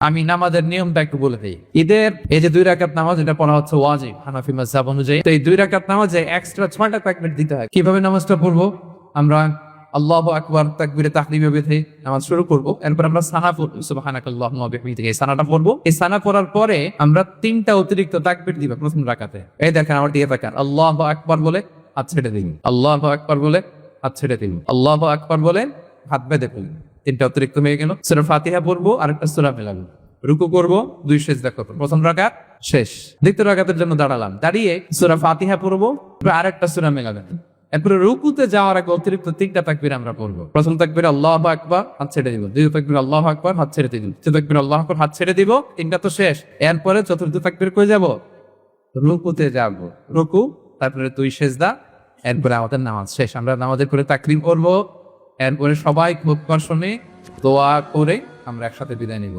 আমি নামাজের নিয়মটা একটু বলে দিই। ঈদের এই যে 2 রাকাত নামাজ, এটা পড়া হচ্ছে ওয়াজিব হানাফি মাযহাব অনুযায়ী। তো এই 2 রাকাত নামাজে এক্সট্রা 6টা তাকবীর দিতে হয়। কিভাবে নামাজটা পড়বো? আমরা আল্লাহু আকবার তাকবীরে তাহরিমে বেঁধে নামাজ শুরু করব। এরপর আমরা সানা পড়ব, সুবহানাকাল্লাহুম্মা ওয়া বিহামদিকা। এই সানাটা পড়বো। এই সানা পড়ার পরে আমরা 3টা অতিরিক্ত তাকবীর দিব প্রথম রাকাতে। এই দেখেন আমার দিকে তাকান। আল্লাহু আকবার বলে হাত ছেড়ে দিন, আল্লাহু আকবার বলে হাত ছেড়ে দিন, আল্লাহু আকবার বলে হাত বেঁধে ফেলুন। 3টা অতিরিক্ত হয়ে গেল। সূরা ফাতিহা পড়বো আর একটা সূরা মিলাবো। রুকু করব, 2 সিজদা করব। প্রথম রাকাত শেষ। দ্বিতীয় রাকাতের জন্য দাঁড়ালাম, দাঁড়িয়ে সূরা ফাতিহা পড়বো, আরেকটা সূরা মিলাবেন। এরপরে রুকুতে যাওয়ার আগে অতিরিক্ত 3টা তাকবীর আমরা পড়বো। প্রথম তাকবীর আল্লাহু আকবার, হাত ছেড়ে দিব। দ্বিতীয় তাকবীর আল্লাহু আকবার, হাত ছেড়ে দিব। তৃতীয় তাকবীর আল্লাহু আকবার, হাত ছেড়ে দিব। 3টা তো শেষ। এরপরে চতুর্থ তাকবীর কই যাব? রুকুতে যাব। রুকু, তারপরে 2 সিজদা, এরপরে আমাদের নামাজ শেষ। আমরা নামাজের পরে তাকরীম করব। এরপরে সবাই খুব কষ্ট নিয়ে দোয়া করে আমরা একসাথে বিদায় নিব।